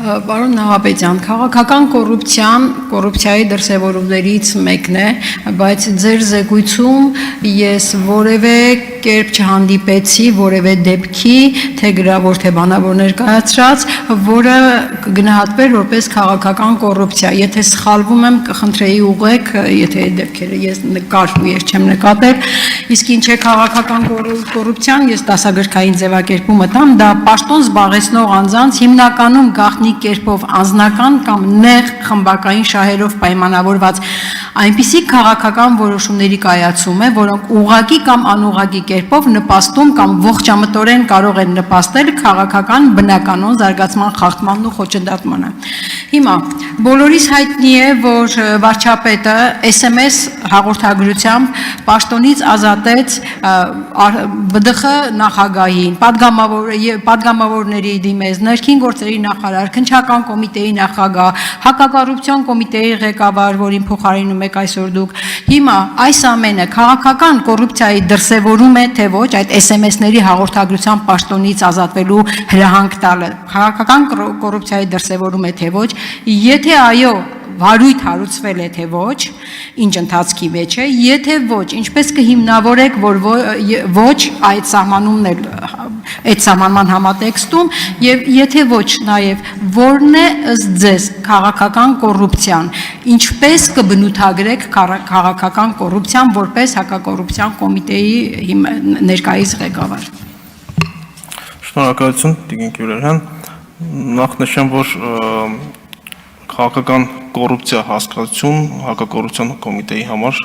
Պարոն Նահապետյան, քաղաքական կոռուպցիայի դրսևորումներից մեկն է, բայց ձեր զեկույցում ես որևէ կերպ չհանդիպեցի որևէ դեպքի, թե գրավոր, թե բանավոր ներկայացրած, որը կգնահատվեր որպես քաղաքական կոռուպցիա։ Եթե սխալվում եմ, կխնդրեի ուղղեք, եթե այդ դեպքերը ես չեմ նկատել, իսկ ինչ է քաղաքական կոռուպցիան, ես դասագրքային ձևակերպումը տամ, դա պաշտոն զբաղեցնող անձանց հիմնականում գաղտնի կերպով անձնական կամ նեղ խմբակային շահերով պայմանավորված այնպիսի քաղաքական որոշումների կայացում է, որոնք ուղղակի կամ անուղղակի կերպով նպաստում կամ ողջամտորեն կարող են նպաստել քաղաքական բնականոն զարգացման խախտմանն ու խոչընդոտմանը։ Հիմա բոլորիս հայտնի է, որ վարչապետը SMS հաղորդագրությամբ պաշտոնից ազատեց ԲԴԽ նախագահին, պատգամավորների դիմեց, ներքին գործերի նախարար, քննչական կոմիտեի նախագահ, հակակոռուպցիոն կոմիտեի ղեկավար, որին փոխարինում եք այսօր դուք։ Հիմա այս ամենը քաղաքական կոռուպցիայի դրսևորում է, թե ոչ, այդ SMS-ների հաղորդագրությամբ պաշտոնից ազատվելու հրահանգ տալը քաղաքական կոռուպցիայի դրսևորում է, թե ոչ, եթե այո, վարույթ հարուցվել է, թե ոչ, ինչ ընթացքի մեջ է, եթե ոչ, ինչպես կհիմնավորեք, որ ոչ այդ սահմանումն էլ այդ սահմանման համատեքստում եւ եթե ոչ նաեւ որն է ըստ ձեզ քաղաքական կոռուպցիան, ինչպես կբնութագրեք քաղաքական կոռուպցիան որպես հակակոռուպցիոն կոմիտեի ներկայիս ղեկավար։ Շնորհակալություն, Տիկին Գյուլերյան, նախ նշեմ, որ քաղաքական կոռուպցիա հասկացություն հակակոռուպցիոն կոմիտեի համար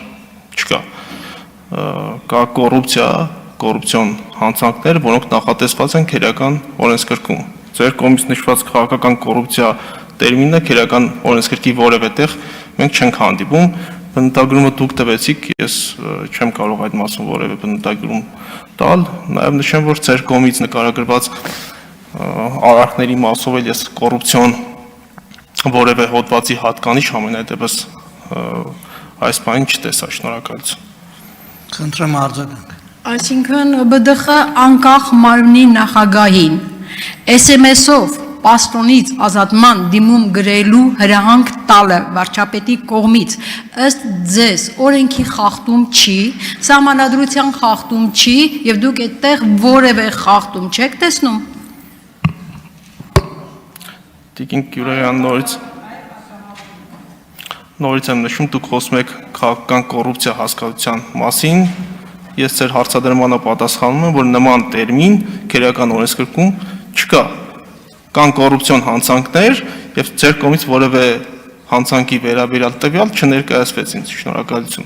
չկա։ Կա կոռուպցիոն հանցանքներ, որոնք նախատեսված են քերական օրենսգրքում։ Ձեր կողմից նշված քաղաքական կոռուպցիա տերմինը քերական օրենսգրքի որևէ տեղ մենք չենք հանդիպում։ Բնութագրումը դուք տվեցիք, ես չեմ կարող այդ մասում որևէ բնութագրում տալ։ Նաև նշեմ, որ ձեր կողմից նկարագրված արարքների մասով էլ ես կոռուպցիոն որևէ հոդվածի հատկանիշ ամենայդեպս այս բանին չտեսա, շնորհակալություն։ Խնդրեմ արձագանք։ Այսինքն ԲԴԽ անկախ մարմնի նախագահին SMS-ով պաշտոնից ազատման դիմում գրելու հրահանգ տալը վարչապետի կողմից ըստ ձեզ օրենքի խախտում չի, սահմանադրության խախտում չի եւ դուք այդտեղ որևէ խախտում չեք տեսնում։ Տիկին Գյուլերյան, նորից եմ նշում, դուք խոսում եք քաղաքական կոռուպցիա հասկացության մասին, ես ձեր հարցադրմանը պատասխանում եմ, որ նման տերմին քերական օրենսգրքում չկա, կան կոռուպցիոն հանցանքներ եւ ձեր կողմից որևէ հանցանքի վերաբերյալ տվյալ չներկայացվեց ինձ, շնորհակալություն։